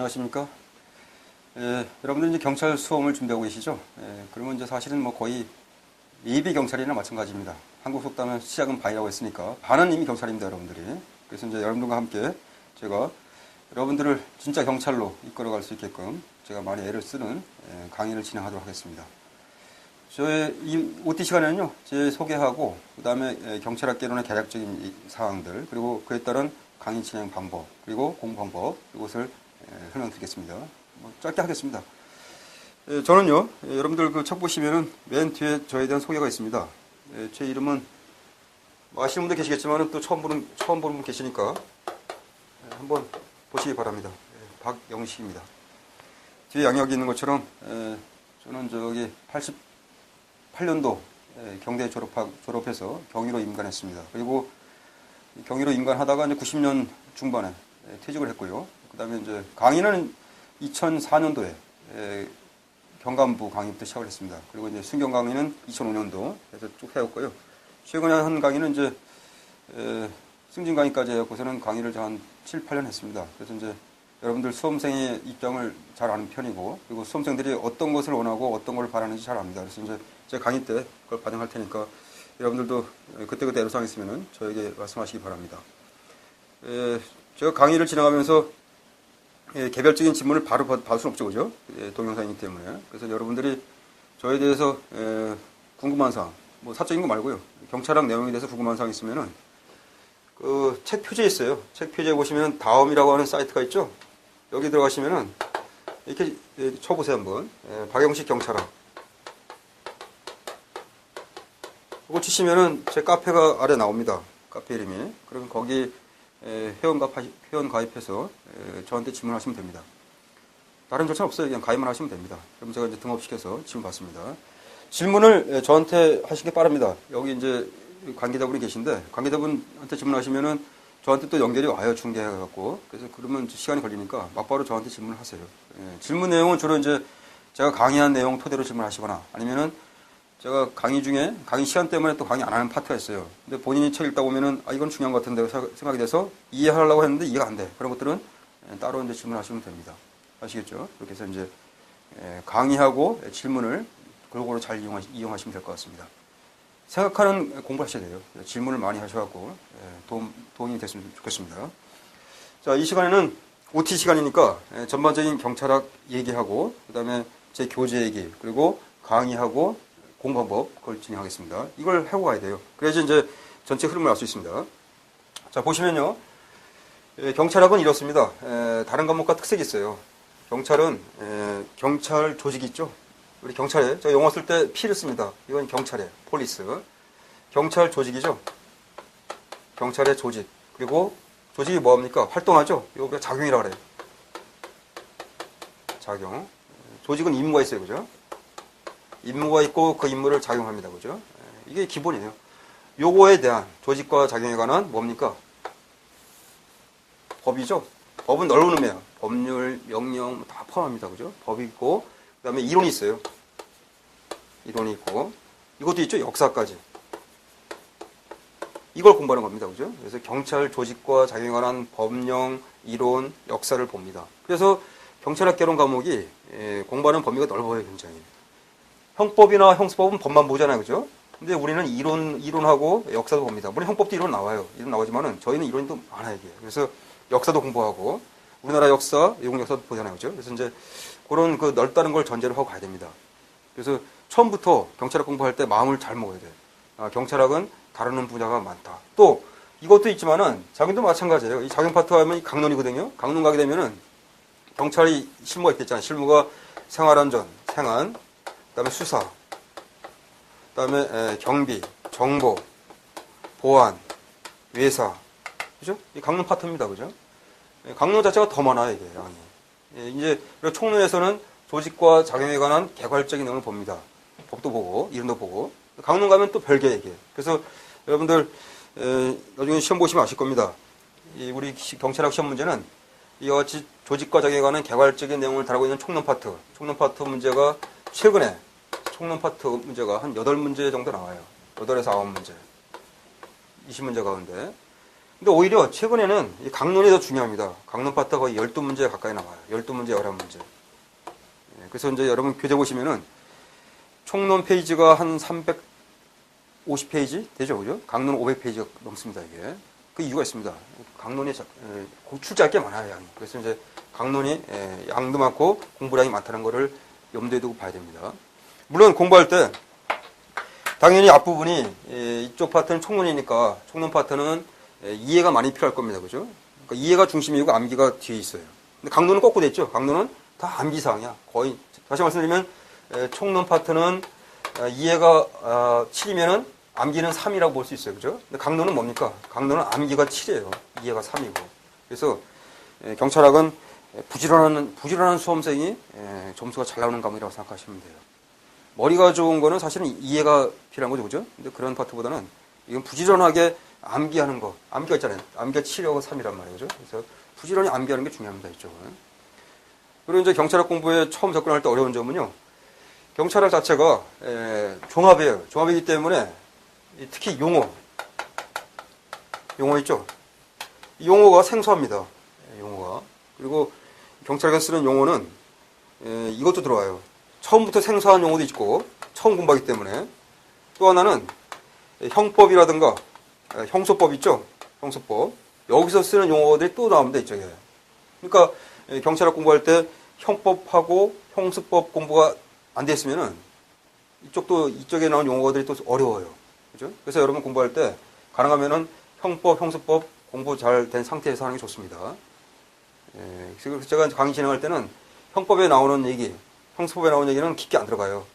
안녕하십니까. 여러분들 이제 경찰 수험을 준비하고 계시죠? 그러면 이제 사실은 뭐 거의 예비 경찰이나 마찬가지입니다. 한국 속담에 시작은 반이라고 했으니까 반은 이미 경찰입니다, 여러분들이. 그래서 이제 여러분들과 함께 제가 여러분들을 진짜 경찰로 이끌어갈 수 있게끔 제가 많이 애를 쓰는 강의를 진행하도록 하겠습니다. 저의 이 OT 시간에는요, 제 소개하고, 그 다음에 경찰학개론의 개략적인 사항들, 그리고 그에 따른 강의 진행 방법, 그리고 공부 방법, 이것을 설명드리겠습니다. 뭐 짧게 하겠습니다. 저는요, 여러분들 그 책 보시면은 맨 뒤에 저에 대한 소개가 있습니다. 제 이름은, 뭐 아시는 분들 계시겠지만 또 처음 보는 분 계시니까 한번 보시기 바랍니다. 박영식입니다. 뒤에 양력이 있는 것처럼, 저는 저기 88년도 경대 졸업해서 경위로 임관했습니다. 그리고 경위로 임관하다가 이제 90년 중반에 퇴직을 했고요. 그 다음에 이제 강의는 2004년도에 경감부 강의부터 시작을 했습니다. 그리고 이제 순경 강의는 2005년도 해서 쭉 해왔고요. 최근에 한 강의는 이제 승진 강의까지 해갖고서는 강의를 한 7, 8년 했습니다. 그래서 이제 여러분들 수험생의 입장을 잘 아는 편이고, 그리고 수험생들이 어떤 것을 원하고 어떤 걸 바라는지 잘 압니다. 그래서 이제 제 강의 때 그걸 반영할 테니까 여러분들도 그때그때 애로사항 있으면은 저에게 말씀하시기 바랍니다. 제가 강의를 진행하면서 개별적인 질문을 바로 받을 수는 없죠, 그죠? 동영상이기 때문에. 그래서 여러분들이 저에 대해서 궁금한 사항, 뭐 사적인 거 말고요, 경찰학 내용에 대해서 궁금한 사항 있으면은 그 책 표지에 있어요. 책 표지에 보시면 다음이라고 하는 사이트가 있죠. 여기 들어가시면은 이렇게 쳐보세요 한번. 박영식 경찰학. 이거 치시면은 제 카페가 아래 나옵니다. 카페 이름이. 그러면 거기 회원 가입해서 저한테 질문하시면 됩니다. 다른 절차는 없어요. 그냥 가입만 하시면 됩니다. 그럼 제가 이제 등업시켜서 질문 받습니다. 질문을 저한테 하시기 바랍니다. 여기 이제 관계자분이 계신데, 관계자분한테 질문하시면은 저한테 또 연결이 와요, 중계해갖고. 그래서 그러면 시간이 걸리니까 막바로 저한테 질문을 하세요. 질문 내용은 주로 이제 제가 강의한 내용 토대로 질문하시거나, 아니면은 제가 강의 중에 강의 시간 때문에 또 강의 안 하는 파트가 있어요. 근데 본인이 책 읽다 보면은 이건 중요한 것 같은데 생각이 돼서 이해하려고 했는데 이해가 안 돼. 그런 것들은 따로 이제 질문하시면 됩니다. 아시겠죠? 그렇게 해서 이제 강의하고 질문을 골고루 잘 이용하시면 될 것 같습니다. 생각하는 공부를 하셔야 돼요. 질문을 많이 하셔갖고 도움이 됐으면 좋겠습니다. 자, 이 시간에는 OT 시간이니까 전반적인 경찰학 얘기하고, 그 다음에 제 교재 얘기, 그리고 강의하고 공부 방법, 그걸 진행하겠습니다. 이걸 하고 가야 돼요. 그래야지 이제 전체 흐름을 알 수 있습니다. 자, 보시면요, 경찰학은 이렇습니다. 다른 과목과 특색이 있어요. 경찰은 경찰 조직이 있죠. 우리 경찰에, 저 영어 쓸 때 P를 씁니다. 이건 경찰에, 폴리스. 경찰 조직이죠. 경찰의 조직. 그리고 조직이 뭐합니까? 활동하죠. 이거 작용이라고 그래요. 작용. 조직은 임무가 있어요, 그죠? 임무가 있고 그 임무를 작용합니다, 그죠? 이게 기본이에요. 요거에 대한 조직과 작용에 관한 뭡니까? 법이죠. 법은 넓은 의미예요. 법률, 명령 다 포함합니다, 그죠? 법이 있고, 그 다음에 이론이 있어요. 이론이 있고, 이것도 있죠. 역사까지. 이걸 공부하는 겁니다, 그죠? 그래서 경찰 조직과 작용에 관한 법령, 이론, 역사를 봅니다. 그래서 경찰학개론 과목이 공부하는 범위가 넓어요, 굉장히. 형법이나 형사법은 법만 보잖아요, 그죠? 근데 우리는 이론하고 역사도 봅니다. 물론 형법도 이론 나와요. 이론 나오지만은 저희는 이론이 또 많아요, 이게. 그래서 역사도 공부하고, 우리나라 역사, 외국 역사도 보잖아요, 그죠? 그래서 이제 그런 그 넓다는 걸 전제로 하고 가야 됩니다. 그래서 처음부터 경찰학 공부할 때 마음을 잘 먹어야 돼요. 경찰학은 다루는 분야가 많다. 또 이것도 있지만은 작용도 마찬가지예요. 이 작용 파트 하면 강론이거든요. 강론 가게 되면은 경찰이 실무가 있겠잖아요. 실무가 생활안전, 생안, 그다음에 수사, 그다음에 경비, 정보, 보안, 외사, 그죠? 이 강론 파트입니다, 그죠? 강론 자체가 더 많아요, 이게 양이. 이제 총론에서는 조직과 작용에 관한 개괄적인 내용을 봅니다. 법도 보고, 이론도 보고. 강론 가면 또 별개 얘기예요. 그래서 여러분들 나중에 시험 보시면 아실 겁니다. 우리 경찰학 시험 문제는 이와 같이 조직과 작용에 관한 개괄적인 내용을 다루고 있는 총론 파트 문제가 최근에 총론 파트 문제가 한 8문제 정도 나와요. 8에서 9문제. 20문제 가운데. 근데 오히려 최근에는 이 강론이 더 중요합니다. 강론 파트가 거의 12문제 가까이 나와요. 12문제, 11문제. 그래서 이제 여러분 교재 보시면은 총론 페이지가 한 350페이지 되죠, 그죠? 강론 500페이지가 넘습니다, 이게. 그 이유가 있습니다. 강론이 출제할 게 많아요, 양이. 그래서 이제 강론이 양도 많고 공부량이 많다는 거를 염두에 두고 봐야 됩니다. 물론 공부할 때 당연히 앞부분이 이쪽 파트는 총론이니까 총론 파트는 이해가 많이 필요할 겁니다, 그죠? 그러니까 이해가 중심이고 암기가 뒤에 있어요. 근데 강론은 거꾸로 돼 있죠. 강론은 다 암기사항이야. 거의 다시 말씀드리면 총론 파트는 이해가 7이면은 암기는 3이라고 볼 수 있어요. 그죠? 근데 강론은 뭡니까? 강론은 암기가 7이에요. 이해가 3이고. 그래서 경찰학은 부지런한 수험생이 점수가 잘 나오는 과목이라고 생각하시면 돼요. 머리가 좋은 거는 사실은 이해가 필요한 거죠. 그죠? 근데 그런 파트보다는 이건 부지런하게 암기하는 거. 암기가 있잖아요. 암기가 7하고 3이란 말이에요. 그죠? 그래서 부지런히 암기하는 게 중요합니다. 이쪽은. 그리고 이제 경찰학 공부에 처음 접근할 때 어려운 점은요. 경찰학 자체가 종합이에요. 종합이기 때문에 특히 용어 있죠? 용어가 생소합니다. 용어가. 그리고 경찰관 쓰는 용어는 이것도 들어와요. 처음부터 생소한 용어도 있고 처음 공부하기 때문에. 또 하나는 형법이라든가 형소법 있죠? 형소법. 여기서 쓰는 용어들이 또 나옵니다. 이쪽에. 그러니까 경찰학 공부할 때 형법하고 형소법 공부가 안 돼 있으면은 이쪽에 나온 용어들이 또 어려워요. 그죠? 그래서 여러분 공부할 때 가능하면은 형법, 형소법 공부 잘 된 상태에서 하는 게 좋습니다. 그래서 제가 강의 진행할 때는 형법에 나오는 얘기, 형소법에 나오는 얘기는 깊게 안 들어가요.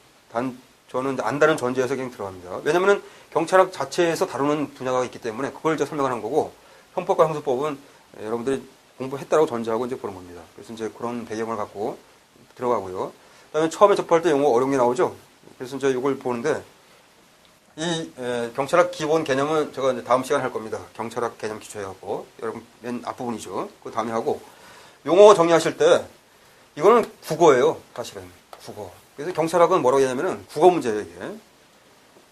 저는 안다는 전제에서 그냥 들어갑니다. 왜냐면은 경찰학 자체에서 다루는 분야가 있기 때문에 그걸 이제 설명하는 거고, 형법과 형소법은 여러분들이 공부했다라고 전제하고 이제 보는 겁니다. 그래서 이제 그런 배경을 갖고 들어가고요. 그다음에 처음에 접할 때 용어 어려운 게 나오죠. 그래서 이제 이걸 보는데 이 경찰학 기본 개념은 제가 이제 다음 시간에 할 겁니다. 경찰학 개념 기초해갖고 여러분 맨 앞부분이죠. 그 다음에 하고 용어 정리하실 때 이거는 국어예요. 사실은 국어. 그래서 경찰학은 뭐라고 하냐면은 국어 문제예요. 이게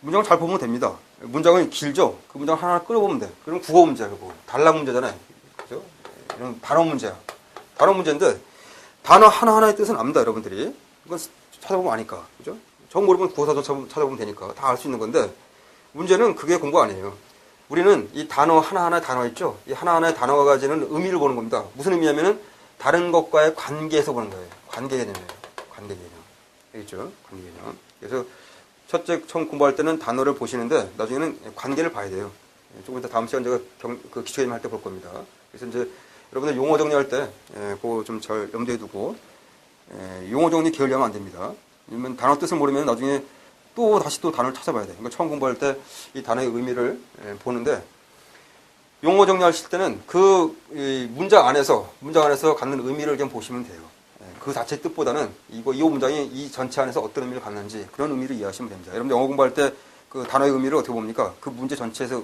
문장을 잘 보면 됩니다. 문장은 길죠. 그 문장 하나 끊어보면 돼. 그럼 국어 문제야. 그거 단락 문제잖아요. 그죠? 이런 단어 문제야. 단어 문제인데 단어 하나하나의 뜻은 압니다. 여러분들이 이건 찾아보면 아니까. 그죠? 정 모르면 국어사전 찾아보면 되니까 다 알 수 있는 건데, 문제는 그게 공부 아니에요. 우리는 이 단어 하나하나의 단어 있죠? 이 하나하나의 단어가 가지는 의미를 보는 겁니다. 무슨 의미냐면은 다른 것과의 관계에서 보는 거예요. 관계 개념이에요. 관계 개념. 알겠죠? 관계 개념. 그래서 첫째 처음 공부할 때는 단어를 보시는데 나중에는 관계를 봐야 돼요. 조금 이따 다음 시간 제가 그 기초 개념 할 때 볼 겁니다. 그래서 이제 여러분들 용어 정리할 때 그거 좀 잘 염두에 두고 용어 정리 게을리하면 안 됩니다. 왜냐면 단어 뜻을 모르면 나중에 다시 단어를 찾아봐야 돼. 그러니까 처음 공부할 때 이 단어의 의미를 보는데, 용어 정리하실 때는 그 문장 안에서 갖는 의미를 그냥 보시면 돼요. 그 자체 뜻보다는 이 문장이 이 전체 안에서 어떤 의미를 갖는지 그런 의미를 이해하시면 됩니다. 여러분 영어 공부할 때 그 단어의 의미를 어떻게 봅니까? 그 문제 전체에서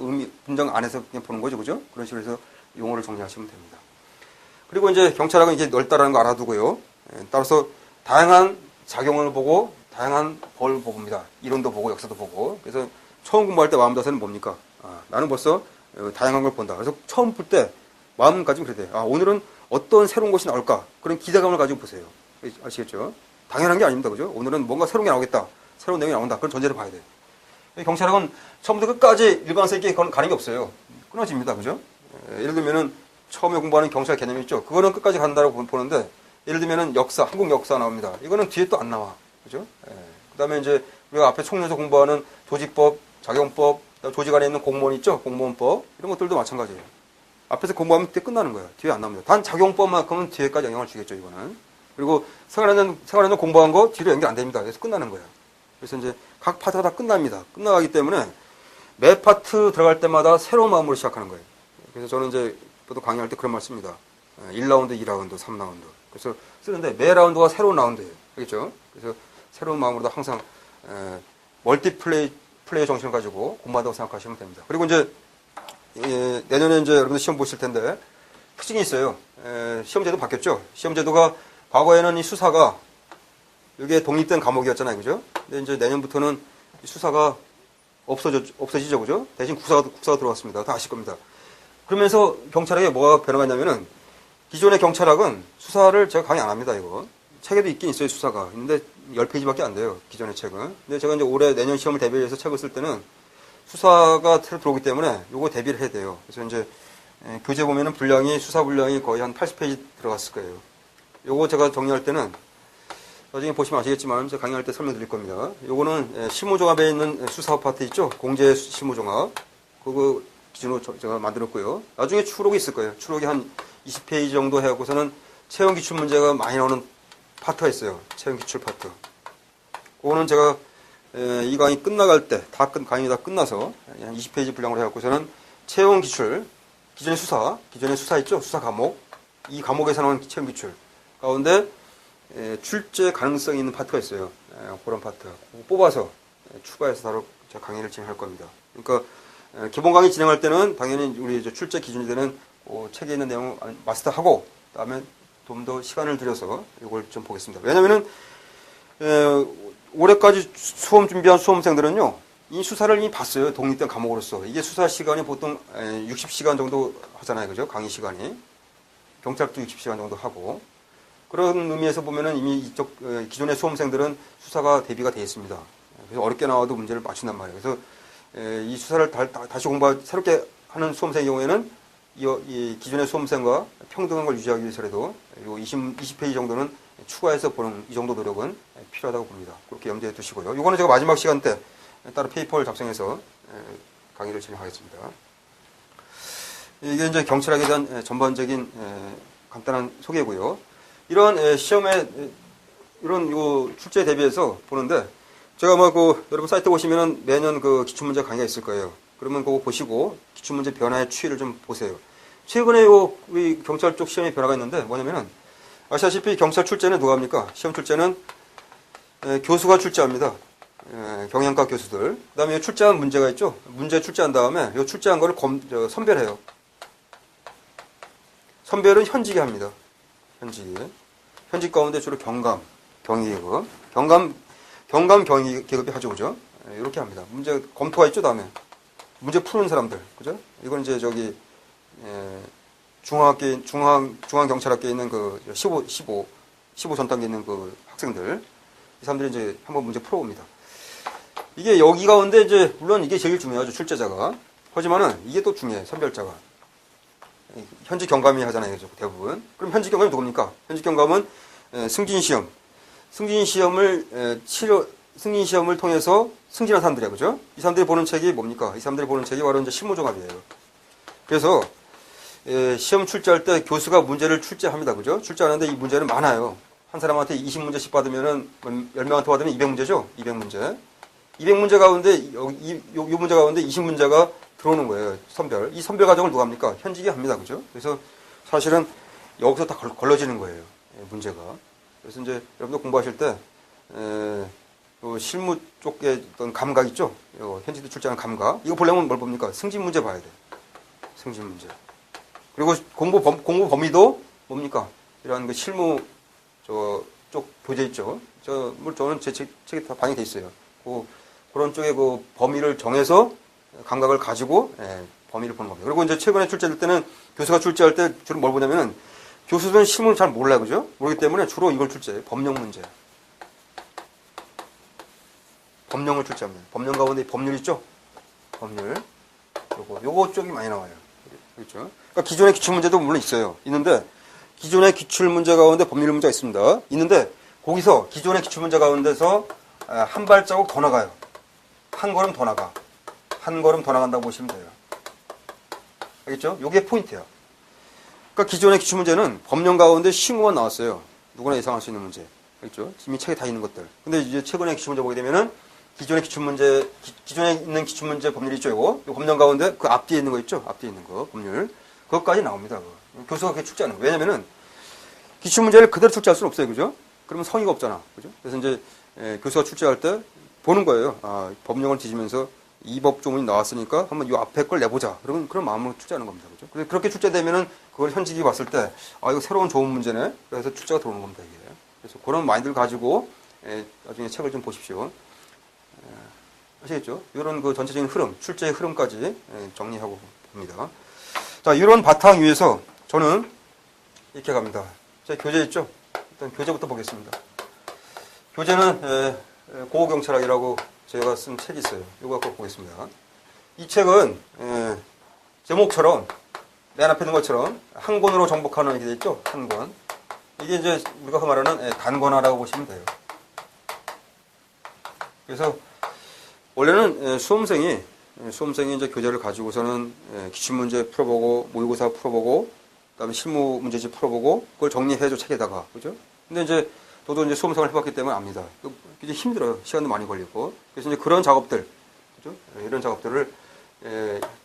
문장 안에서 그냥 보는 거죠, 그죠? 그런 식으로 해서 용어를 정리하시면 됩니다. 그리고 이제 경찰학은 이제 넓다라는 거 알아두고요. 따라서 다양한 작용을 보고 다양한 벌을 봅니다. 이론도 보고 역사도 보고. 그래서 처음 공부할 때 마음 자세는 뭡니까? 나는 벌써 다양한 걸 본다. 그래서 처음 볼 때 마음가짐이 그래야 돼요. 오늘은 어떤 새로운 것이 나올까? 그런 기대감을 가지고 보세요. 아시겠죠? 당연한 게 아닙니다. 그죠? 오늘은 뭔가 새로운 게 나오겠다. 새로운 내용이 나온다. 그런 전제를 봐야 돼요. 경찰학은 처음부터 끝까지 일관성 있게 가는 게 없어요. 끊어집니다. 그죠? 예를 들면은 처음에 공부하는 경찰 개념이 있죠. 그거는 끝까지 간다고 보는데, 예를 들면은 역사, 한국 역사 나옵니다. 이거는 뒤에 또 안 나와. 그죠? 그 다음에 이제 우리가 앞에 총론에서 공부하는 조직법, 작용법, 조직 안에 있는 공무원 있죠? 공무원법. 이런 것들도 마찬가지예요. 앞에서 공부하면 뒤에 끝나는 거예요. 뒤에 안 나옵니다. 단 작용법만큼은 뒤에까지 영향을 주겠죠, 이거는. 그리고 생활에는 공부한 거 뒤로 연결 안 됩니다. 그래서 끝나는 거예요. 그래서 이제 각 파트가 다 끝납니다. 끝나가기 때문에 매 파트 들어갈 때마다 새로운 마음으로 시작하는 거예요. 그래서 저는 이제 보통 강의할 때 그런 말 씁니다. 1라운드, 2라운드, 3라운드. 그래서 쓰는데 매 라운드가 새로운 라운드예요. 알겠죠? 그래서 새로운 마음으로 항상 멀티플레이 정신을 가지고 공부한다고 생각하시면 됩니다. 그리고 이제 내년에 이제 여러분들 시험 보실 텐데 특징이 있어요. 시험제도 바뀌었죠. 시험제도가 과거에는 이 수사가 이게 독립된 과목이었잖아요, 그죠? 근데 이제 내년부터는 이 수사가 없어지죠, 그죠? 대신 국사가 들어왔습니다. 다 아실 겁니다. 그러면서 경찰에게 뭐가 변화가 있냐면은 기존의 경찰학은 수사를 제가 강의 안 합니다, 이거. 책에도 있긴 있어요, 수사가. 근데 10페이지밖에 안 돼요, 기존의 책은. 근데 제가 이제 올해 내년 시험을 대비해서 책을 쓸 때는 수사가 새로 들어오기 때문에 요거 대비를 해야 돼요. 그래서 이제 교재 보면은 수사 분량이 거의 한 80페이지 들어갔을 거예요. 요거 제가 정리할 때는 나중에 보시면 아시겠지만 제가 강의할 때 설명드릴 겁니다. 요거는 실무종합에 있는 수사 파트 있죠? 공제 실무종합. 그거 기준으로 제가 만들었고요. 나중에 추록이 있을 거예요. 추록이 한 20페이지 정도 해갖고서는 채용 기출 문제가 많이 나오는 파트가 있어요. 채용 기출 파트. 그거는 제가 이 강의 끝나갈 때, 강의 다 끝나서 한 20페이지 분량으로 해갖고서는 채용 기출, 기존의 수사 있죠? 수사 과목. 이 과목에서 나오는 채용 기출 가운데 출제 가능성이 있는 파트가 있어요. 그런 파트. 뽑아서 추가해서 제가 강의를 진행할 겁니다. 그러니까 기본 강의 진행할 때는 당연히 우리 출제 기준이 되는 책에 있는 내용을 마스터하고 그다음에 좀 더 시간을 들여서 이걸 좀 보겠습니다. 왜냐면은 올해까지 수험 준비한 수험생들은요, 이 수사를 이미 봤어요. 독립된 과목으로서. 이게 수사 시간이 보통 60시간 정도 하잖아요. 그죠? 강의 시간이. 경찰도 60시간 정도 하고. 그런 의미에서 보면은 이미 이쪽 기존의 수험생들은 수사가 대비가 되어 있습니다. 그래서 어렵게 나와도 문제를 맞춘단 말이에요. 그래서 이 수사를 다시 새롭게 하는 수험생의 경우에는 이 기존의 수험생과 평등한 걸 유지하기 위해서라도 이 20페이지 정도는 추가해서 보는 이 정도 노력은 필요하다고 봅니다. 그렇게 염두에 두시고요. 이거는 제가 마지막 시간 때 따로 페이퍼를 작성해서 강의를 진행하겠습니다. 이게 이제 경찰학에 대한 전반적인 간단한 소개고요. 이런 시험에 이런 출제에 대비해서 보는데 제가 여러분 사이트 보시면은 매년 기출문제 강의가 있을 거예요. 그러면 그거 보시고 기출문제 변화의 추이를 좀 보세요. 최근에 우리 경찰 쪽 시험에 변화가 있는데 뭐냐면은 아시다시피 경찰 출제는 누가 합니까? 시험 출제는 교수가 출제합니다. 경영과 교수들. 그 다음에 출제한 문제가 있죠? 문제 출제한 다음에 이 출제한 거를 선별해요. 선별은 현직이 합니다. 현직 가운데 주로 경감, 경위계급. 경위계급이 하죠, 그죠? 이렇게 합니다. 문제 검토가 있죠, 다음에. 문제 푸는 사람들, 그죠? 이건 이제 중앙경찰학교에 있는 15 전 단계에 있는 학생들. 이 사람들이 이제 한번 문제 풀어봅니다. 이게 여기 가운데 물론 이게 제일 중요하죠, 출제자가. 하지만은 이게 또 중요해, 선별자가. 현직 경감이 하잖아요, 대부분. 그럼 현직 경감이 누굽니까? 현직 경감은 승진시험을 통해서 승진한 사람들이야, 그죠? 이 사람들이 보는 책이 뭡니까? 이 사람들이 보는 책이 바로 이제 실무종합이에요. 그래서 시험 출제할 때 교수가 문제를 출제합니다, 그죠? 출제하는데 이 문제는 많아요. 한 사람한테 20문제씩 받으면은 10명한테 받으면 200문제죠? 200문제. 200문제 가운데 이 문제 가운데 20문제가 들어오는 거예요. 선별. 이 선별 과정을 누가 합니까? 현직이 합니다, 그죠? 그래서 사실은 여기서 다 걸러지는 거예요, 문제가. 그래서 이제 여러분들 공부하실 때 실무 쪽에 어떤 감각 있죠? 현직도 출제하는 감각. 이거 보려면 뭘 봅니까? 승진 문제 봐야 돼. 승진 문제. 그리고 공부 범위도 뭡니까? 이런 실무 쪽 교재 있죠? 저는 제 책에 다 반영돼 있어요. 그런 쪽에 범위를 정해서 감각을 가지고 범위를 보는 겁니다. 그리고 이제 최근에 출제될 때는 교수가 출제할 때 주로 뭘 보냐면은 교수들은 실무를 잘 몰라요, 그죠? 모르기 때문에 주로 이걸 출제해요. 법령 문제. 법령을 출제합니다. 법령 가운데 법률 있죠? 법률. 요거 쪽이 많이 나와요. 그렇죠? 그러니까 기존의 기출 문제도 물론 있는데 기존의 기출 문제 가운데 법률 문제가 있습니다. 있는데 거기서 기존의 기출 문제 가운데서 한 발자국 더 나가요. 한 걸음 더 나간다고 보시면 돼요. 알겠죠? 요게 포인트야. 그러니까 기존의 기출 문제는 법령 가운데 쉬운 것만 나왔어요. 누구나 예상할 수 있는 문제. 알겠죠? 이미 책에 다 있는 것들. 근데 이제 최근에 기출 문제 보게 되면은 기존에 있는 기출 문제 법률이 있죠, 요 법령 가운데 그 앞뒤에 있는 거 있죠? 앞뒤에 있는 거, 법률. 그것까지 나옵니다, 교수가 그렇게 출제하는 거. 왜냐면은 기출 문제를 그대로 출제할 수는 없어요, 그죠? 그러면 성의가 없잖아, 그죠? 그래서 이제 교수가 출제할 때 보는 거예요. 법령을 뒤지면서 이 법조문이 나왔으니까 한번 이 앞에 걸 내보자. 그런 마음으로 출제하는 겁니다, 그죠? 그렇게 출제되면은 그걸 현직이 봤을 때, 이거 새로운 좋은 문제네. 그래서 출제가 들어오는 겁니다, 이게. 그래서 그런 마인드를 가지고 나중에 책을 좀 보십시오. 아시겠죠? 이런 전체적인 흐름, 출제의 흐름까지 정리하고 봅니다. 자, 이런 바탕 위에서 저는 이렇게 갑니다. 제 교재 있죠? 일단 교재부터 보겠습니다. 교재는 고고경찰학이라고 제가 쓴 책이 있어요. 이거 갖고 보겠습니다. 이 책은 제목처럼 맨 앞에 있는 것처럼 한 권으로 정복하는 이렇게 돼 있죠? 한 권. 이게 이제 우리가 말하는 단권화라고 보시면 돼요. 그래서 원래는 수험생이 이제 교재를 가지고서는 기출문제 풀어보고 모의고사 풀어보고 그다음에 실무 문제집 풀어보고 그걸 정리해줘 책에다가 그죠? 근데 이제 저도 이제 수험생활을 해봤기 때문에 압니다. 이게 힘들어요. 시간도 많이 걸리고. 그래서 이제 그런 작업들, 그죠? 이런 작업들을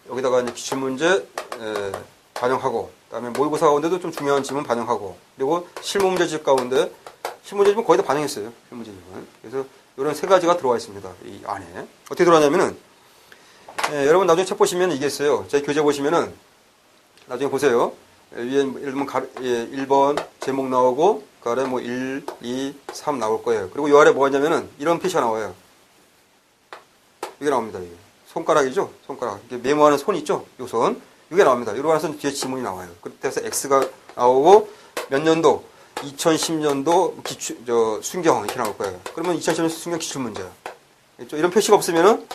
여기다가 이제 기출문제 반영하고, 그다음에 모의고사 가운데도 좀 중요한 지문 반영하고, 그리고 실무 문제집 가운데 실무 문제집은 거의 다 반영했어요. 실무 문제집은. 그래서 이런 세 가지가 들어와 있습니다. 이 안에 어떻게 들어왔냐면은 여러분 나중에 책 보시면 이게 있어요. 제 교재 보시면은 나중에 보세요. 위에 예를 들면 1번 제목 나오고 그 아래 뭐 1, 2, 3 나올 거예요. 그리고 이 아래 뭐가 있냐면은 이런 표시가 나와요. 이게 나옵니다. 이게. 손가락이죠? 손가락. 이게 메모하는 손 있죠? 요 손. 이게 나옵니다. 이러고 나서 뒤에 지문이 나와요. 그때서 X가 나오고 몇 년도? 2010년도 순경 이렇게 나올 거예요. 그러면 2010년 순경 기출문제야. 이런 표시가 없으면은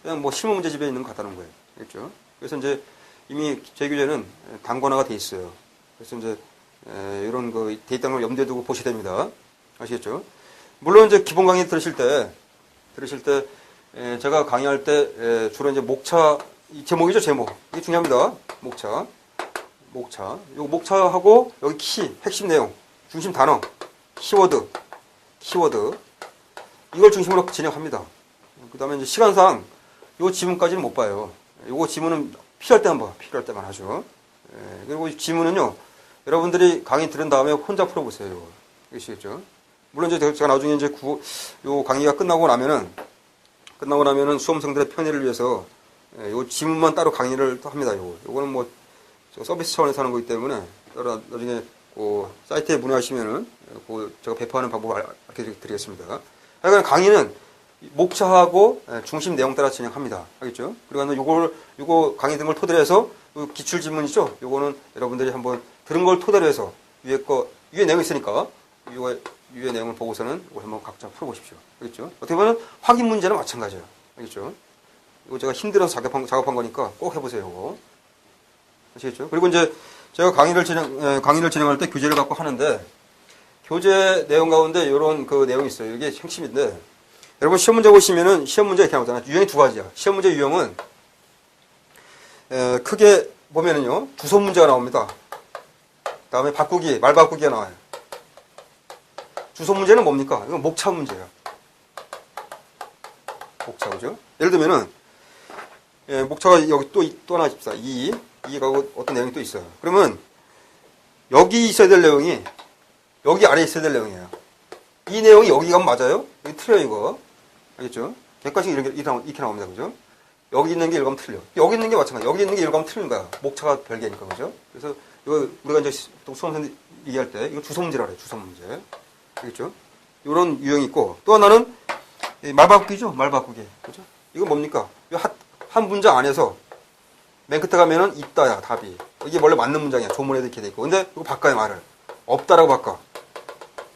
그냥 뭐 실무 문제집에 있는 것 같다는 거예요. 그렇죠? 그래서 이제 이미 제 교재는 단권화가 돼 있어요. 그래서 이제 이런 거 돼 있다는 걸 염두에 두고 보셔야 됩니다. 아시겠죠? 물론 이제 기본 강의 들으실 때 제가 강의할 때 주로 이제 목차 이 제목이죠, 제목. 이게 중요합니다. 목차. 요 목차하고 여기 키, 핵심 내용, 중심 단어, 키워드. 이걸 중심으로 진행합니다. 그다음에 이제 시간상 요 지문까지는 못 봐요. 요거 지문은 필요할 때만 봐. 필요할 때만 하죠. 그리고 이 지문은요. 여러분들이 강의 들은 다음에 혼자 풀어보세요. 아시겠죠? 물론 이제 제가 나중에 이제 요 강의가 끝나고 나면은 수험생들의 편의를 위해서 요 지문만 따로 강의를 또 합니다. 요거는 뭐 서비스 차원에서 하는 거기 때문에 따로 나중에 사이트에 문의하시면은 제가 배포하는 방법을 알려드리겠습니다. 하여간 강의는 목차하고 중심 내용 따라 진행합니다. 알겠죠? 그리고 요거 강의 든 걸 토대로 해서 기출 지문이죠? 요거는 여러분들이 한번 들은 걸 토대로 해서 위에 내용이 있으니까 위에 내용을 보고서는 이걸 한번 각자 풀어보십시오. 알겠죠? 어떻게 보면 확인 문제는 마찬가지예요. 알겠죠? 이거 제가 힘들어서 작업한 거니까 꼭 해보세요. 이거. 아시겠죠? 그리고 이제 제가 강의를 진행할 때 교재를 갖고 하는데 교재 내용 가운데 이런 그 내용이 있어요. 이게 핵심인데 여러분 시험 문제 보시면은 시험 문제 이렇게 나오잖아요. 유형이 두 가지야. 시험 문제 유형은 크게 보면은요 주소 문제가 나옵니다. 다음에 말 바꾸기가 나와요. 주소 문제는 뭡니까? 이건 목차 문제예요. 목차 그죠? 예를 들면은 목차가 여기 또 하나 있습니다. 2가고 어떤 내용이 또 있어요. 그러면 여기 있어야 될 내용이 여기 아래에 있어야 될 내용이에요. 이 내용이 여기 가면 맞아요? 여기 틀려요, 이거. 알겠죠? 객관식 이렇게 나옵니다. 그죠? 여기 있는 게 읽으면 틀려. 여기 있는 게 마찬가지. 여기 있는 게 읽으면 틀린 거야. 목차가 별개니까. 그죠? 그래서 이거 우리가 이제 또 수험생 얘기할 때 이거 주소 문제라 그래요. 주소 문제. 알겠죠? 이런 유형이 있고 또 하나는 말 바꾸기죠. 말 바꾸기. 그죠? 이건 뭡니까? 한 문장 안에서 맨 끝에 가면은 있다야, 답이. 이게 원래 맞는 문장이야. 조문에도 이렇게 돼 있고. 근데 이거 바꿔요, 말을. 없다라고 바꿔.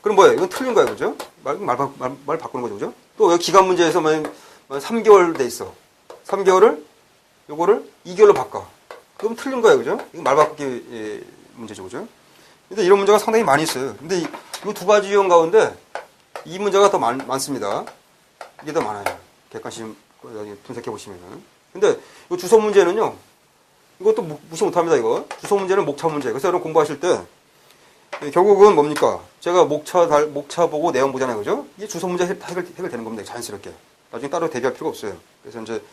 그럼 뭐예요? 이건 틀린 거예요. 그죠? 말 바꾸는 거죠. 그죠? 또 여기 기간 문제에서 3개월 돼 있어. 3개월을 요거를 2개월로 바꿔. 그럼 틀린 거예요. 그죠? 이거 말 바꾸기 문제죠. 그죠? 근데 이런 문제가 상당히 많이 있어요. 근데 이 두 가지 유형 가운데 이 문제가 더 많습니다. 이게 더 많아요. 객관식 분석해 보시면은. 근데 이 주소 문제는요. 이것도 무시 못 합니다, 이거. 주소 문제는 목차 문제. 그래서 여러분 공부하실 때 결국은 뭡니까? 제가 목차 보고 내용 보잖아요. 그죠? 이게 주소 문제 해결되는 겁니다. 자연스럽게. 나중에 따로 대비할 필요가 없어요. 그래서 이제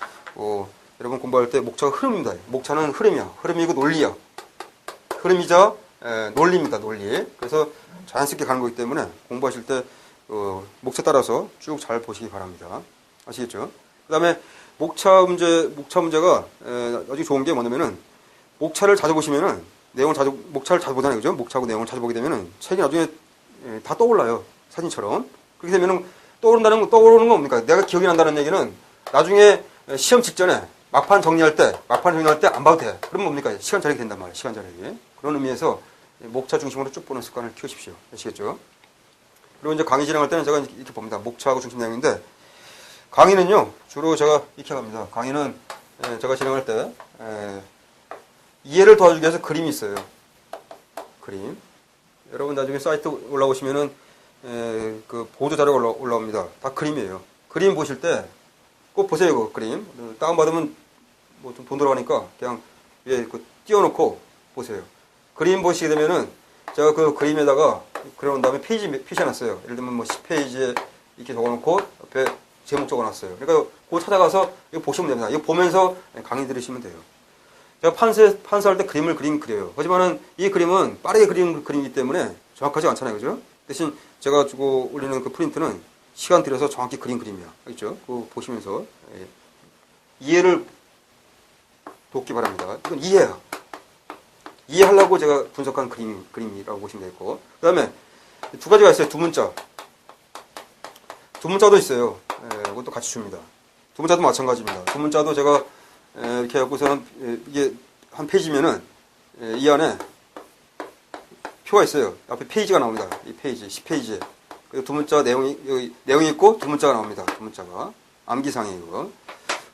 여러분 공부할 때 목차가 흐름입니다. 목차는 흐름이야. 흐름이고 논리야. 흐름이자 논리입니다. 논리. 그래서 자연스럽게 가는 거기 때문에 공부하실 때 목차 따라서 쭉 잘 보시기 바랍니다. 아시겠죠? 그 다음에 목차 문제가 아주 좋은 게 뭐냐면은 목차를 자주 보시면은 목차를 자주 보잖아요. 그죠? 목차하고 내용을 자주 보게 되면은 책이 나중에 다 떠올라요. 사진처럼. 그렇게 되면은 떠오르는 건 뭡니까? 내가 기억이 난다는 얘기는 나중에 시험 직전에 막판 정리할 때 안 봐도 돼. 그럼 뭡니까? 시간 절약이 된단 말이에요. 시간 절약이. 그런 의미에서 목차 중심으로 쭉 보는 습관을 키우십시오. 아시겠죠? 그리고 이제 강의 진행할 때는 제가 이렇게 봅니다. 목차하고 중심 내용인데, 강의는요, 주로 제가 이렇게 합니다. 강의는 제가 진행할 때, 이해를 도와주기 위해서 그림이 있어요. 그림. 여러분 나중에 사이트 올라오시면은, 그 보조 자료가 올라옵니다. 다 그림이에요. 그림 보실 때 꼭 보세요. 그 그림. 다운받으면 뭐 좀 돈 들어가니까 그냥 위에 그 띄워놓고 보세요. 그림 보시게 되면은 제가 그 그림에다가 그려놓은 다음에 페이지 표시해놨어요. 예를 들면 뭐 10페이지에 이렇게 적어놓고 옆에 제목 적어놨어요. 그러니까 그거 찾아가서 이거 보시면 됩니다. 이거 보면서 강의 들으시면 돼요. 제가 판사할 때 그림을 그려요. 하지만은 이 그림은 빠르게 그림이기 때문에 정확하지 않잖아요. 그죠? 대신 제가 주고 올리는 그 프린트는 시간 들여서 정확히 그림이야. 알겠죠? 그거 보시면서 이해를 돕기 바랍니다. 이건 이해야. 이해하려고 제가 분석한 그림이라고 보시면 되겠고. 그 다음에 두 가지가 있어요. 두 문자도 있어요. 이것도 같이 줍니다. 두 문자도 마찬가지입니다. 두 문자도 제가 이렇게 해갖고서는 이게 한 페이지면은 이 안에 표가 있어요. 앞에 페이지가 나옵니다. 이 페이지, 10페이지에. 그리고 두 문자 내용이 있고 두 문자가 나옵니다. 두 문자가. 암기상이에요, 이거.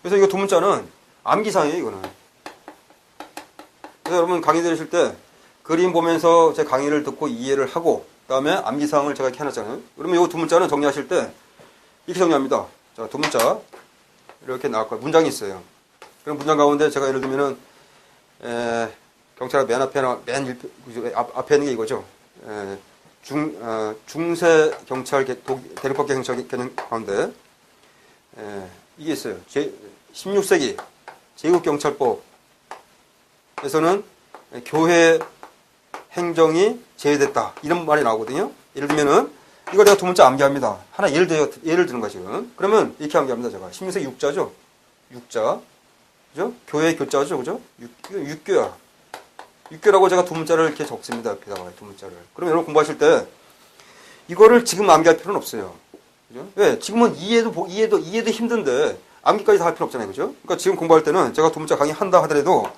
그래서 이거 두 문자는 암기상이에요, 이거는. 그래서 여러분 강의 들으실 때 그림 보면서 제 강의를 듣고 이해를 하고, 그 다음에 암기사항을 제가 이렇게 해놨잖아요. 그러면 이 두 문자는 정리하실 때 이렇게 정리합니다. 자, 두 문자. 이렇게 나올 거예요. 문장이 있어요. 그럼 문장 가운데 제가 예를 들면은, 경찰 맨 앞에, 앞에 있는 게 이거죠. 중세 경찰, 대륙법계 경찰 개념 가운데, 이게 있어요. 16세기 제국경찰법에서는 교회 행정이 제외됐다. 이런 말이 나오거든요. 예를 들면은, 이걸 내가 두 문자 암기합니다. 하나 예를 드는 거야, 지금. 그러면 이렇게 암기합니다, 제가. 16세기 육자죠? 육자. 그죠? 교회 교자죠, 그죠? 육교야. 육교라고 제가 두 문자를 이렇게 적습니다. 옆에다가 두 문자를. 그럼 여러분 공부하실 때, 이거를 지금 암기할 필요는 없어요. 그죠? 왜? 지금은 이해도 힘든데, 암기까지 다 할 필요 없잖아요. 그죠? 그러니까 지금 공부할 때는 제가 두 문자 강의 한다 하더라도,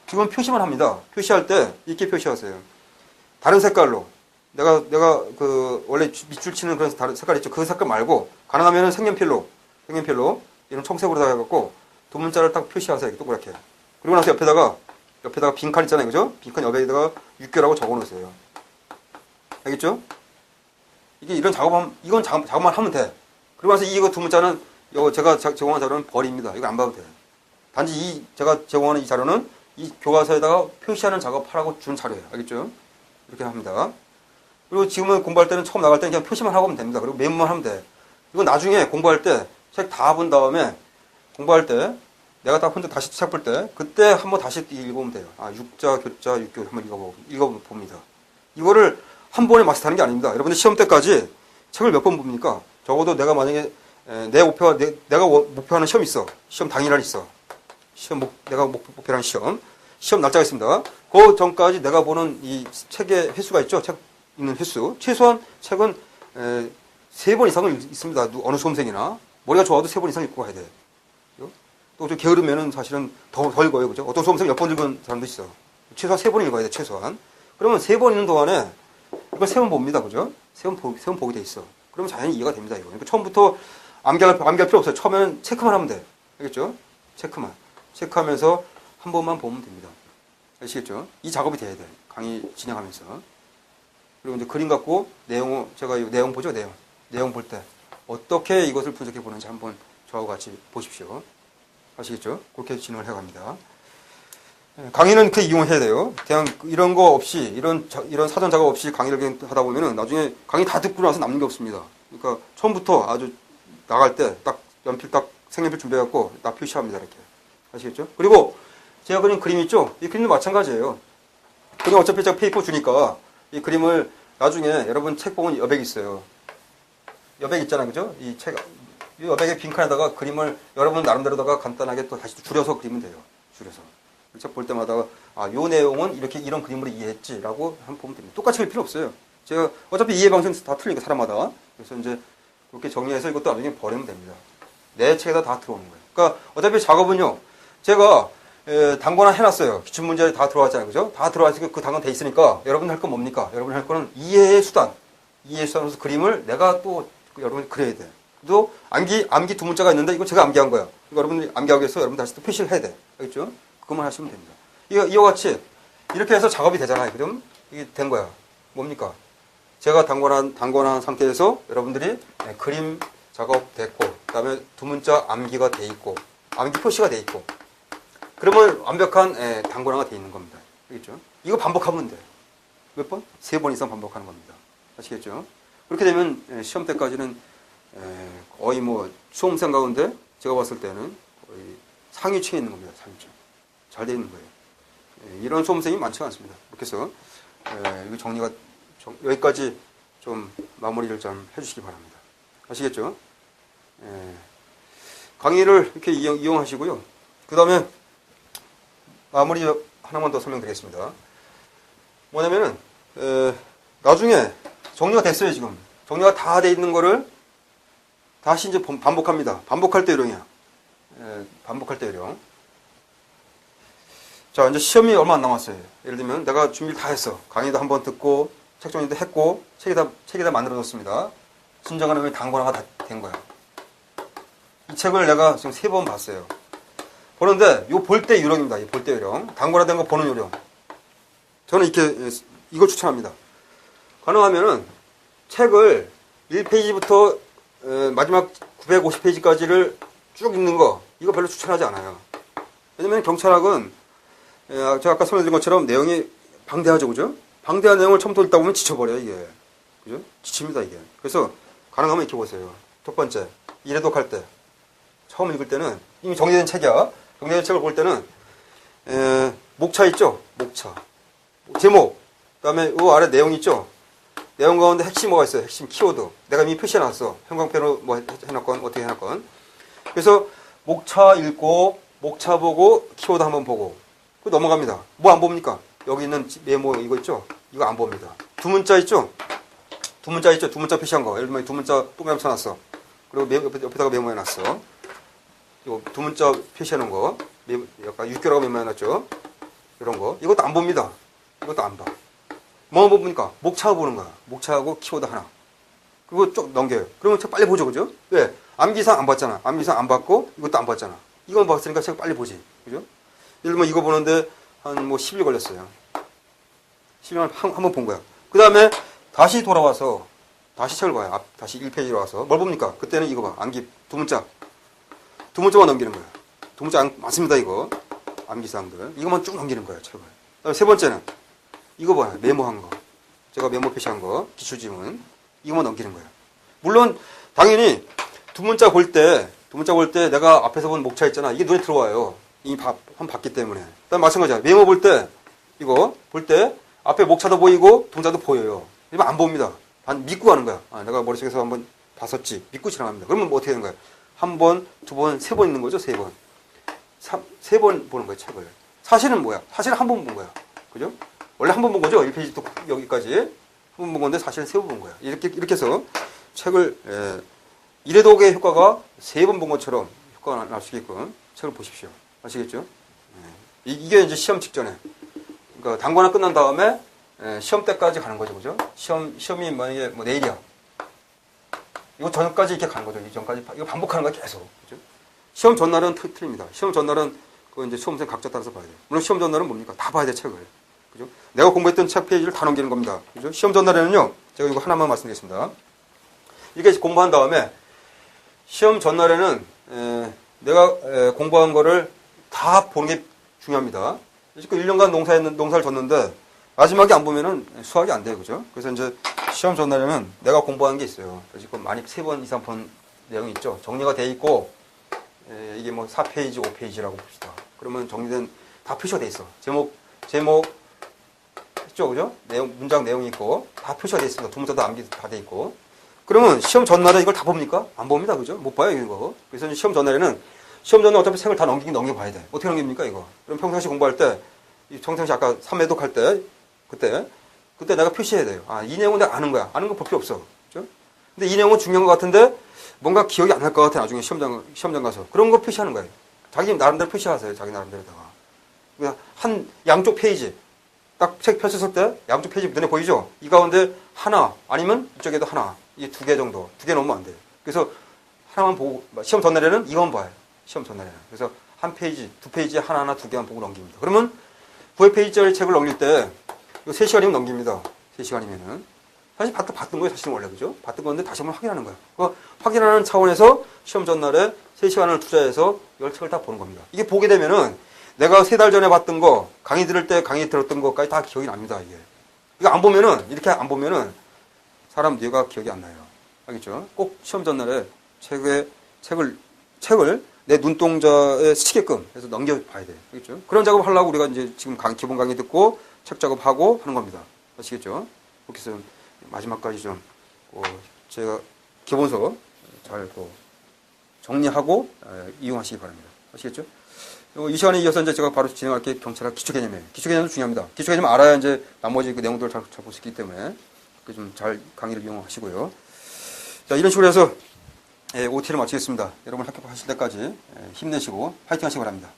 지금 표시만 합니다. 표시할 때, 이렇게 표시하세요. 다른 색깔로. 내가 원래 밑줄 치는 그런 다른 색깔 있죠? 그 색깔 말고, 가능하면 색연필로, 이런 청색으로 다 해갖고, 두 문자를 딱 표시하세요. 이렇게 동그랗게. 그리고 나서 옆에다가 빈칸 있잖아요. 그죠? 빈칸 옆에다가 육교라고 적어 놓으세요. 알겠죠? 이건 작업만 하면 돼. 그리고 나서 이거 두 문자는, 제가 제공한 자료는 버립니다. 이거 안 봐도 돼. 단지 제가 제공하는 이 자료는 이 교과서에다가 표시하는 작업하라고 준 자료예요. 알겠죠? 이렇게 합니다. 그리고 지금은 공부할 때는 처음 나갈 때는 그냥 표시만 하고 하면 됩니다. 그리고 메모만 하면 돼. 이건 나중에 공부할 때 책 다 본 다음에 공부할 때 내가 딱 혼자 다시 책 볼 때 그때 한번 다시 읽어보면 돼요. 육자, 교자, 육교 한번 읽어봅니다. 이거를 한 번에 마스터하는 게 아닙니다. 여러분들 시험 때까지 책을 몇 번 봅니까? 적어도 내가 만약에 내가 목표하는 시험이 있어. 시험 당일날 있어. 내가 목표하는 시험 날짜가 있습니다. 그 전까지 내가 보는 이 책의 횟수가 있죠. 책 읽는 횟수. 최소한 책은 3번 이상은 있습니다. 어느 수험생이나. 머리가 좋아도 3번 이상 읽고 가야 돼. 또 좀 게으르면은 사실은 더 읽어요. 그죠? 어떤 수험생 몇 번 읽은 사람도 있어. 최소한 3번 읽어야 돼. 최소한. 그러면 3번 읽는 동안에 이걸 3번 봅니다. 그죠? 3번 보게 돼 있어. 그러면 자연히 이해가 됩니다. 이거. 그러니까 처음부터 암기할 필요 없어요. 처음에는 체크만 하면 돼. 알겠죠? 체크하면서 한 번만 보면 됩니다. 아시겠죠? 이 작업이 돼야 돼. 강의 진행하면서. 그리고 이제 그림 갖고 제가 내용 보죠, 내용 볼 때. 어떻게 이것을 분석해 보는지 한번 저하고 같이 보십시오. 아시겠죠? 그렇게 진행을 해갑니다. 강의는 그렇게 이용해야 돼요. 그냥 이런 거 없이, 이런 사전 작업 없이 강의를 하다 보면은 나중에 강의 다 듣고 나서 남는 게 없습니다. 그러니까 처음부터 아주 나갈 때 딱 색연필 준비해갖고 딱 표시합니다. 이렇게. 아시겠죠? 그리고 제가 그린 그림 있죠? 이 그림도 마찬가지예요. 그냥 어차피 제가 페이퍼 주니까 이 그림을 나중에 여러분 책 보면 여백 있어요. 여백 있잖아요. 그죠? 이 여백의 빈칸에다가 그림을 여러분 나름대로다가 간단하게 또 다시 줄여서 그리면 돼요. 줄여서. 책 볼 때마다 요 내용은 이런 그림으로 이해했지라고 한번 보면 됩니다. 똑같이 할 필요 없어요. 제가 어차피 이해 방식은 다 틀리니까 사람마다. 그래서 이제 그렇게 정리해서 이것도 나중에 버리면 됩니다. 내 책에다 다 들어오는 거예요. 그러니까 어차피 작업은요. 제가 단권 하나 해놨어요. 기출문제 다 들어왔잖아요. 그죠? 다 들어왔으니까 그 단권 돼 있으니까 여러분 할 건 뭡니까? 여러분 할 거는 이해의 수단. 이해의 수단으로서 그림을 내가 또 여러분이 그려야 돼. 또 암기 두 문자가 있는데 이거 제가 암기한 거야. 이거 여러분이 암기하기 위해서 여러분 다시 또 표시를 해야 돼. 알겠죠? 그것만 하시면 됩니다. 이와 같이 이렇게 해서 작업이 되잖아요. 그럼 이게 된 거야. 뭡니까? 제가 단권한 상태에서 여러분들이 그림 작업 됐고, 그 다음에 두 문자 암기가 돼 있고, 암기 표시가 돼 있고, 그러면 완벽한 단권화가 돼 있는 겁니다. 알겠죠? 이거 반복하면 돼. 몇 번? 3번 이상 반복하는 겁니다. 아시겠죠? 그렇게 되면 시험 때까지는 거의 뭐 수험생 가운데 제가 봤을 때는 거의 상위층에 있는 겁니다. 상위층. 잘 돼 있는 거예요. 이런 수험생이 많지가 않습니다. 그렇게 해서 이거 정리가 여기까지 좀 마무리를 좀 해주시기 바랍니다. 아시겠죠? 강의를 이렇게 이용하시고요. 그 다음에 마무리 하나만 더 설명드리겠습니다. 뭐냐면은 나중에 정리가 됐어요. 지금 정리가 다 돼 있는 거를 다시 이제 반복합니다. 반복할 때 요령이야. 반복할 때 요령. 자, 이제 시험이 얼마 안 남았어요. 예를 들면 내가 준비를 다 했어. 강의도 한번 듣고 책 정리도 했고 책이 다 만들어졌습니다. 진정한 의미 단권화가 다 된 거야. 이 책을 내가 지금 3번 봤어요. 보는데 요 볼 때 요령입니다. 이 볼 때 요령. 단권화된 거 보는 요령. 저는 이걸 추천합니다. 가능하면은 책을 1페이지부터 마지막 950페이지까지를 쭉 읽는 거 이거 별로 추천하지 않아요. 왜냐면 경찰학은 제가 아까 설명드린 것처럼 내용이 방대하죠, 그죠? 방대한 내용을 처음부터 읽다 보면 지쳐버려요, 이게. 그죠? 지칩니다, 이게. 그래서 가능하면 이렇게 보세요. 첫 번째, 이래독할 때. 처음 읽을 때는 이미 정리된 책이야. 정리된 책을 볼 때는 목차 있죠? 목차. 제목. 그 다음에 이 아래 내용 있죠? 내용 가운데 핵심 뭐가 있어요? 핵심 키워드. 내가 이미 표시해놨어. 형광펜으로 뭐 해놨건 어떻게 해놨건. 그래서 목차 읽고 목차 보고 키워드 한번 보고 그 넘어갑니다. 뭐 안 봅니까? 여기 있는 메모 이거 있죠? 이거 안 봅니다. 두 문자 있죠? 두 문자 있죠? 두 문자 표시한 거. 예를 들면 두 문자 동그라미 쳐놨어. 그리고 옆에다가 메모해놨어. 이거 두 문자 표시하는 거. 약간 6개라고 메모해놨죠? 이런 거. 이것도 안 봅니다. 이것도 안 봐. 뭐만 봅니까? 목차하고 보는 거야. 목차하고 키워드 하나. 그리고 쭉 넘겨요. 그러면 책 빨리 보죠, 그죠? 왜? 암기상 안 봤잖아. 암기상 안 봤고, 이것도 안 봤잖아. 이건 봤으니까 책 빨리 보지. 그죠? 예를 들면 이거 보는데 한 뭐 10일 걸렸어요. 10일 한번 본 거야. 그 다음에 다시 돌아와서 다시 책을 봐요. 다시 1페이지로 와서. 뭘 봅니까? 그때는 이거 봐. 암기 두 문자. 두 문자만 넘기는 거야. 두 문자 많습니다, 이거. 암기사항들. 이것만 쭉 넘기는 거예요, 책을. 그다음에 세 번째는 이거 봐요. 메모한 거. 제가 메모 표시한 거. 기출지문. 이것만 넘기는 거예요. 물론 당연히 두 문자 볼 때 내가 앞에서 본 목차 있잖아. 이게 눈에 들어와요. 이미 한번 봤기 때문에. 그다음 마찬가지야. 메모 볼 때 이거 볼 때 앞에 목차도 보이고 동자도 보여요. 이러면 안 봅니다. 믿고 가는 거야. 내가 머릿속에서 한번 봤었지. 믿고 지나갑니다. 그러면 뭐 어떻게 되는 거야? 한 번, 두 번, 3번 있는 거죠. 3번. 3번 보는 거예요. 책을. 사실은 뭐야? 사실은 한 번 본 거야. 그죠? 원래 한 번 본 거죠. 1페이지부터 여기까지. 한 번 본 건데 사실은 3번 본 거야. 이렇게 해서 책을 이래독의 효과가 3번 본 것처럼 효과가 날 수 있게끔 책을 보십시오. 아시겠죠? 이게 이제 시험 직전에. 그러니까 단권화 끝난 다음에 시험 때까지 가는 거죠. 그죠? 시험이 만약에 뭐 내일이야. 이거 전까지 이렇게 가는 거죠. 이전까지. 이거 반복하는 거야, 계속. 그죠? 시험 전날은 틀립니다. 시험 전날은 그거 이제 수험생 각자 따라서 봐야 돼요. 물론 시험 전날은 뭡니까? 다 봐야 돼, 책을. 그죠? 내가 공부했던 책 페이지를 다 넘기는 겁니다. 그죠? 시험 전날에는요, 제가 이거 하나만 말씀드리겠습니다. 이렇게 공부한 다음에 시험 전날에는 내가 공부한 거를 다 보는 게 중요합니다. 지금 1년간 농사를 졌는데 마지막에 안 보면은 수학이 안 돼요. 그죠? 그래서 이제 시험 전날에는 내가 공부한 게 있어요. 지금 많이 3번 이상 본 내용이 있죠. 정리가 돼 있고 이게 뭐 4페이지, 5페이지라고 봅시다. 그러면 정리된 다 표시가 돼 있어. 제목 있죠, 그죠? 문장 내용이 있고 다 표시가 돼 있습니다. 두문자도 암기 다 돼 있고. 그러면 시험 전날에 이걸 다 봅니까? 안 봅니다, 그죠? 못 봐요, 이거. 그래서 시험 전날에는 어차피 책을 다 넘겨봐야 돼. 어떻게 넘깁니까, 이거? 그럼 평상시 공부할 때, 평상시 아까 3회독 할 때, 그때 내가 표시해야 돼요. 이 내용은 내가 아는 거야. 아는 거 볼 필요 없어. 그죠? 근데 이 내용은 중요한 것 같은데 뭔가 기억이 안 날 것 같아, 나중에 시험장 가서. 그런 거 표시하는 거예요. 자기 나름대로 표시하세요. 자기 나름대로다가. 그냥 한 양쪽 페이지 딱 책 펼쳤을 때 양쪽 페이지 눈에 보이죠? 이 가운데 하나 아니면 이쪽에도 하나 이게 2개 정도 2개 넘으면 안 돼요. 그래서 하나만 보고 시험 전날에는 이건 봐요. 시험 전날에는. 그래서 한 페이지, 2페이지에 하나하나 2개만 보고 넘깁니다. 그러면 9페이지짜리 책을 넘길 때 이거 3시간이면 넘깁니다. 3시간이면은. 사실 봤던 거예요. 사실은 원래 그죠? 봤던 건데 다시 한번 확인하는 거예요. 그러니까 확인하는 차원에서 시험 전날에 3시간을 투자해서 이걸 책을 다 보는 겁니다. 이게 보게 되면은 내가 3달 전에 봤던 거, 강의 들을 때 강의 들었던 것까지 다 기억이 납니다. 이게. 이거 안 보면은, 이렇게 안 보면은 사람 뇌가 기억이 안 나요. 알겠죠? 꼭 시험 전날에 책을 내 눈동자에 스치게끔 해서 넘겨봐야 돼요. 알겠죠? 그런 작업 하려고 우리가 이제 지금 기본 강의 듣고 책 작업하고 하는 겁니다. 아시겠죠? 그렇게 해서 마지막까지 좀, 제가 기본서 잘 정리하고 이용하시기 바랍니다. 아시겠죠? 이 시간에 이어서 이제 제가 바로 진행할 게 경찰학 기초개념이에요. 기초개념도 중요합니다. 기초개념 알아야 이제 나머지 그 내용들을 잘 볼 수 있기 때문에 좀 잘 강의를 이용하시고요. 자, 이런 식으로 해서 OT를 마치겠습니다. 여러분 합격하실 때까지 힘내시고 파이팅 하시기 바랍니다.